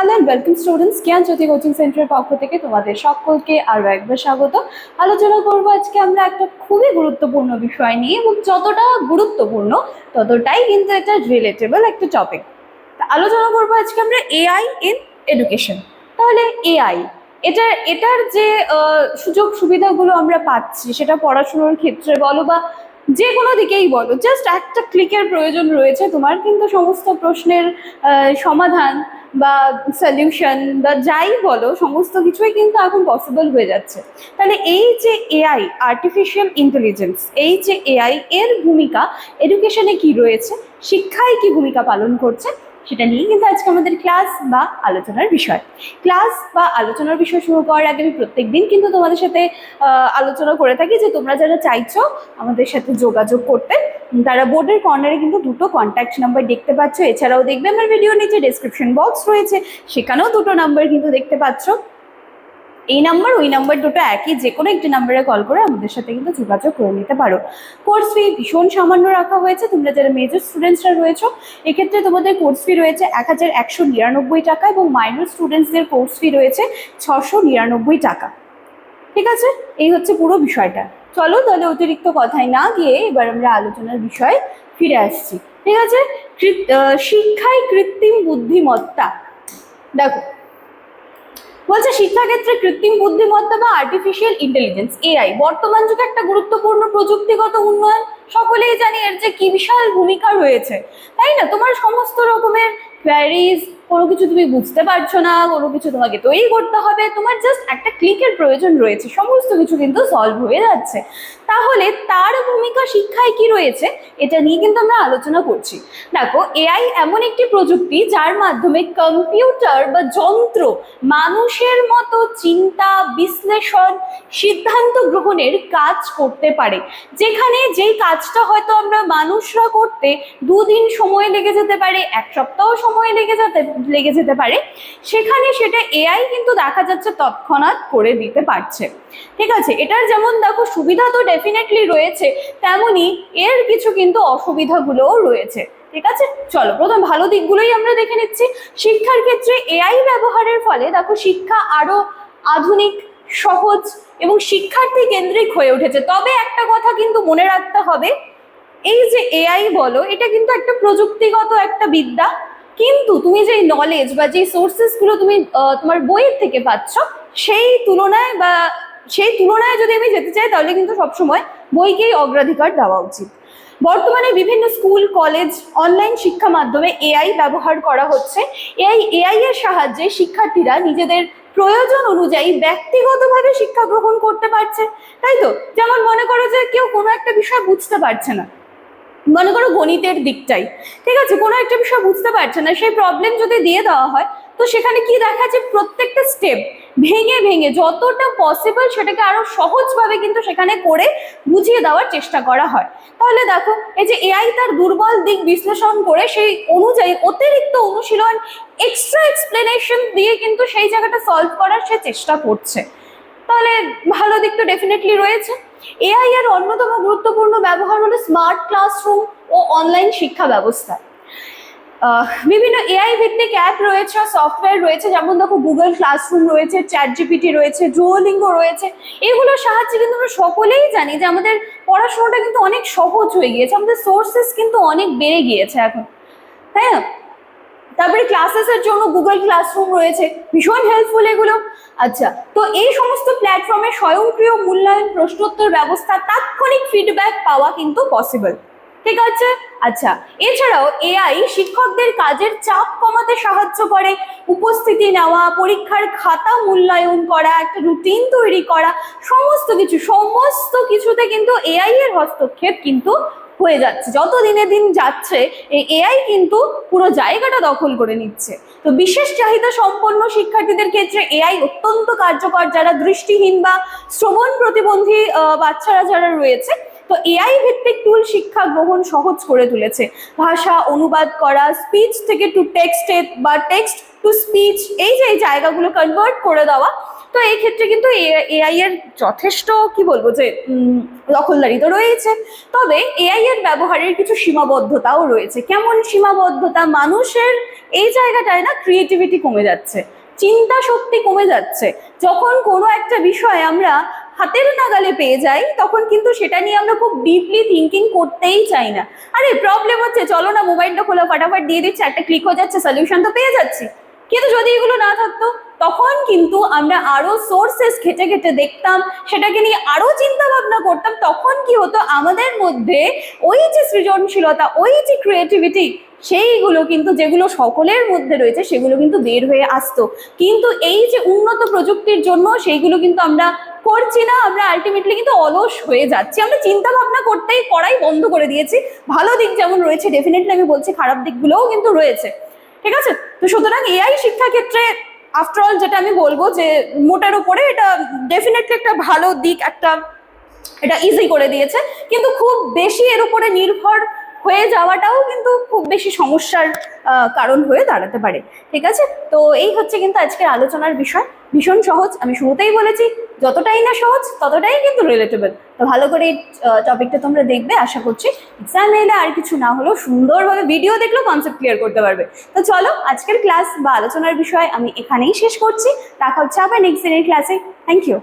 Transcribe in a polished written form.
Hello and welcome students, জ্ঞান জ্যোতি coaching সেন্টারের পক্ষ থেকে তোমাদের সকলকে আরও একবার স্বাগত। আলোচনা করব আজকে আমরা একটা খুবই গুরুত্বপূর্ণ বিষয় নিয়ে, এবং যতটা গুরুত্বপূর্ণ ততটাই কিন্তু এটা রিলেটেবল একটা টপিক। আলোচনা করব আজকে আমরা এআই ইন এডুকেশন। তাহলে এআই এটার যে সুযোগ সুবিধাগুলো আমরা পাচ্ছি, সেটা পড়াশোনার ক্ষেত্রে বলো বা যে কোনো দিকেই বলো, জাস্ট একটা ক্লিকের প্রয়োজন রয়েছে তোমার, কিন্তু সমস্ত প্রশ্নের সমাধান বা সলিউশন বা যাই বলো সমস্ত কিছুই কিন্তু এখন পসিবল হয়ে যাচ্ছে। তাহলে এই যে এআই, আর্টিফিশিয়াল ইন্টেলিজেন্স, এই যে এআই এর ভূমিকা এডুকেশনে কি রয়েছে, শিক্ষায় কি ভূমিকা পালন করছে, সেটা নিয়ে কিন্তু আজকে আমাদের ক্লাস বা আলোচনার বিষয়। ক্লাস বা আলোচনার বিষয় শুরু করার আগে আমি প্রত্যেকদিন কিন্তু তোমাদের সাথে আলোচনা করে থাকি যে তোমরা যারা চাইছো আমাদের সাথে যোগাযোগ করতে, তারা বোর্ডের কর্নারে কিন্তু দুটো কন্ট্যাক্ট নাম্বার দেখতে পাচ্ছ। এছাড়াও দেখবে আমার ভিডিও নিচে ডেসক্রিপশন বক্স রয়েছে, সেখানেও দুটো নাম্বার কিন্তু দেখতে পাচ্ছ। এই নাম্বার ওই নাম্বার দুটো একই, যে কোনো একটি নাম্বারে কল করে আমাদের সাথে কিন্তু যোগাযোগ করে নিতে পারো। কোর্স ফি ভীষণ সামান্য রাখা হয়েছে। তোমরা যারা মেজর স্টুডেন্টসরা রয়েছো, এক্ষেত্রে তোমাদের কোর্স ফি রয়েছে 1199 টাকা, এবং মাইনর স্টুডেন্টসদের কোর্স ফি রয়েছে 699 টাকা। ঠিক আছে, এই হচ্ছে পুরো বিষয়টা। চলো তাহলে অতিরিক্ত কথায় না গিয়ে এবার আমরা আলোচনার বিষয়ে ফিরে আসছি। ঠিক আছে, শিক্ষায় কৃত্রিম বুদ্ধিমত্তা। দেখো, বলছে শিক্ষাক্ষেত্রে কৃত্রিম বুদ্ধিমত্তা বা আর্টিফিশিয়াল ইন্টেলিজেন্স, এআই বর্তমান যুগে একটা গুরুত্বপূর্ণ প্রযুক্তিগত উন্নয়ন। সকলেই জানি এর যে কি বিশাল ভূমিকা রয়েছে, তাই না? তোমার সমস্ত রকমের কোয়ারিজ, কোনো কিছু তুমি বুঝতে পারছো না, কোনো কিছু তোমাকে তৈরি করতে হবে, তোমার জাস্ট একটা ক্লিকের প্রয়োজন রয়েছে, সমস্ত কিছু কিন্তু সলভ হয়ে যাচ্ছে। তাহলে তার ভূমিকা শিক্ষায় কি রয়েছে, এটা নিয়ে কিন্তু আমরা আলোচনা করছি। দেখো, এআই এমন একটি প্রযুক্তি যার মাধ্যমে কম্পিউটার বা যন্ত্র মানুষের মতো চিন্তা, বিশ্লেষণ, সিদ্ধান্ত গ্রহণের কাজ করতে পারে। যেখানে যেই কাজটা হয়তো আমরা মানুষরা করতে 2 দিন সময় লেগে যেতে পারে, 1 সপ্তাহ সময় লেগে যেতে পারে, সেখানে সেটা এআই কিন্তু দেখা যাচ্ছে তৎক্ষণাৎ করে দিতে পারছে। ঠিক আছে, এটার যেমন দেখো সুবিধা তো ডেফিনেটলি রয়েছে, তেমনি এর কিছু কিন্তু অসুবিধাগুলোও রয়েছে। ঠিক আছে, চলো প্রথম ভালো দিকগুলোই আমরা দেখে নিচ্ছি। শিক্ষার ক্ষেত্রে এআই ব্যবহারের ফলে দেখো শিক্ষা আরো আধুনিক, সহজ এবং শিক্ষার্থী কেন্দ্রিক হয়ে উঠেছে। তবে একটা কথা কিন্তু মনে রাখতে হবে, এই যে এআই বলো, এটা কিন্তু একটা প্রযুক্তিগত একটা বিদ্যা, কিন্তু তুমি যে নলেজ বা যে সোর্সেস গুলো তুমি তোমার বইয়ের থেকে পাচ্ছ, সেই তুলনায় যদি আমি যেতে চাই, তাহলে কিন্তু সবসময় বইকেই অগ্রাধিকার দেওয়া উচিত। বর্তমানে বিভিন্ন স্কুল, কলেজ, অনলাইন শিক্ষা মাধ্যমে এআই ব্যবহার করা হচ্ছে। এআই এর সাহায্যে শিক্ষার্থীরা নিজেদের প্রয়োজন অনুযায়ী ব্যক্তিগতভাবে শিক্ষা গ্রহণ করতে পারছে, তাই তো? যেমন মনে করো যে কেউ কোনো একটা বিষয় বুঝতে পারছে না, মনে করো গণিতের দিকটাই, ঠিক আছে, কোনো একটা বিষয় বুঝতে পারছে না, সেই প্রবলেম যদি দিয়ে দেওয়া হয়, তো সেখানে কি দেখা যায়, প্রত্যেকটা স্টেপ ভেঙে ভেঙে যতটা পসিবল সেটাকে আরো সহজভাবে কিন্তু সেখানে করে বুঝিয়ে দেওয়ার চেষ্টা করা হয়। তাহলে দেখো, এই যে এআই তার দুর্বল দিক বিশ্লেষণ করে সেই অনুযায়ী অতিরিক্ত অনুশীলন, এক্সট্রা এক্সপ্লেনেশন দিয়ে কিন্তু সেই জায়গাটা সলভ করার সে চেষ্টা করছে। তাহলে ভালো দিক তো ডেফিনেটলি রয়েছে। এআই এর অন্যতম গুরুত্বপূর্ণ ব্যবহার হলো স্মার্ট ক্লাসরুম ও অনলাইন শিক্ষা ব্যবস্থা। বিভিন্ন এআই ভিত্তিক অ্যাপ রয়েছে, সফটওয়্যার রয়েছে, যেমন দেখো গুগল ক্লাসরুম রয়েছে, চ্যাটজিপিটি রয়েছে, ডুওলিঙ্গো রয়েছে। এগুলোর সাহায্যে কিন্তু আমরা সকলেই জানি যে আমাদের পড়াশোনাটা কিন্তু অনেক সহজ হয়ে গিয়েছে, আমাদের সোর্সেস কিন্তু অনেক বেড়ে গিয়েছে এখন, তাই না? তারপরে ক্লাসেসের জন্য গুগল ক্লাসরুম রয়েছে, ভীষণ হেল্পফুল এগুলো। আচ্ছা, তো এই সমস্ত প্ল্যাটফর্মে স্বয়ংক্রিয় মূল্যায়ন, প্রশ্নোত্তর ব্যবস্থা, তাৎক্ষণিক ফিডব্যাক পাওয়া কিন্তু পসিবল। ঠিক আছে, আচ্ছা, এছাড়াও এআই শিক্ষকদের কাজের চাপ কমাতে সাহায্য করে। উপস্থিতি নেওয়া, পরীক্ষার খাতা মূল্যায়ন করা, একটা রুটিন তৈরি করা, সমস্ত কিছুতে কিন্তু এআই এর হস্তক্ষেপ কিন্তু হয়ে যাচ্ছে। যত দিনে দিন যাচ্ছে এই এআই কিন্তু পুরো জায়গাটা দখল করে নিচ্ছে। তো বিশেষ চাহিদা সম্পন্ন শিক্ষার্থীদের ক্ষেত্রে এআই অত্যন্ত কার্যকর। যারা দৃষ্টিহীন বা শ্রবণ প্রতিবন্ধী বাচ্চারা যারা রয়েছে, তো এআই ভিত্তিক টুল শিক্ষা গ্রহণ সহজ করে তুলেছে। ভাষা অনুবাদ করা, স্পিচ থেকে টু টেক্সটে বা টেক্সট টু স্পিচ, এই যে এই জায়গাগুলো কনভার্ট করে দেওয়া, তো এই ক্ষেত্রে কিন্তু এআই এর যথেষ্ট কি বলবো যে দখলদারি তো রয়েছে, তবে এআই এর ব্যবহারের কিছু সীমাবদ্ধতাও রয়েছে। কেমন সীমাবদ্ধতা? মানুষের এই জায়গাটায় না ক্রিয়েটিভিটি কমে যাচ্ছে, চিন্তা শক্তি কমে যাচ্ছে। যখন কোনো একটা বিষয় আমরা হাতের নাগালে পেয়ে যাই তখন কিন্তু সেটা নিয়ে আমরা খুব ডিপলি থিঙ্কিং করতেই চাই না। আরে প্রবলেম হচ্ছে, চলো না মোবাইলটা খোলা, ফাটাফাট দিয়ে দিচ্ছে, একটা ক্লিক হয়ে যাচ্ছে, সলিউশন তো পেয়ে যাচ্ছি। কিন্তু যদি এগুলো না থাকতো তখন কিন্তু আমরা আরো সোর্সেস ঘেটে ঘেটে দেখতাম, সেটাকে নিয়ে আরো চিন্তা ভাবনা করতাম। তখন কি হতো, আমাদের মধ্যে ওই যে সৃজনশীলতা, ওই যে ক্রিয়েটিভিটি, সেইগুলো কিন্তু যেগুলো সকলের মধ্যে রয়েছে সেগুলো কিন্তু বের হয়ে আসতো। কিন্তু এই যে উন্নত প্রযুক্তির জন্য সেইগুলো কিন্তু আমরা করছি না, আমরা আলটিমেটলি কিন্তু অলস হয়ে যাচ্ছি, আমরা চিন্তা ভাবনা করাই বন্ধ করে দিয়েছি। ভালো দিক যেমন রয়েছে, ডেফিনেটলি আমি বলছি খারাপ দিকগুলোও কিন্তু রয়েছে, ঠিক আছে? তো সুতরাং এআই শিক্ষাক্ষেত্রে আফটারঅল যেটা আমি বলবো যে মোটার উপরে এটা ডেফিনেটলি একটা ভালো দিক, এটা ইজি করে দিয়েছে, কিন্তু খুব বেশি এর উপরে নির্ভর হয়ে যাওয়াটাও কিন্তু খুব বেশি সমস্যার কারণ হয়ে দাঁড়াতে পারে, ঠিক আছে? তো এই হচ্ছে কিন্তু আজকের আলোচনার বিষয়, ভীষণ সহজ, আমি শুরুতেই বলেছি যতটাই না সহজ ততটাই কিন্তু রিলেটেবল। তো ভালো করে টপিকটা তোমরা দেখবে, আশা করছি এক্সামে এলে আর কিছু না হলেও সুন্দরভাবে ভিডিও দেখলেও কনসেপ্ট ক্লিয়ার করতে পারবে। তো চলো আজকের ক্লাস বা আলোচনার বিষয় আমি এখানেই শেষ করছি, দেখা হচ্ছে আবার নেক্সট দিনের ক্লাসে। Thank you.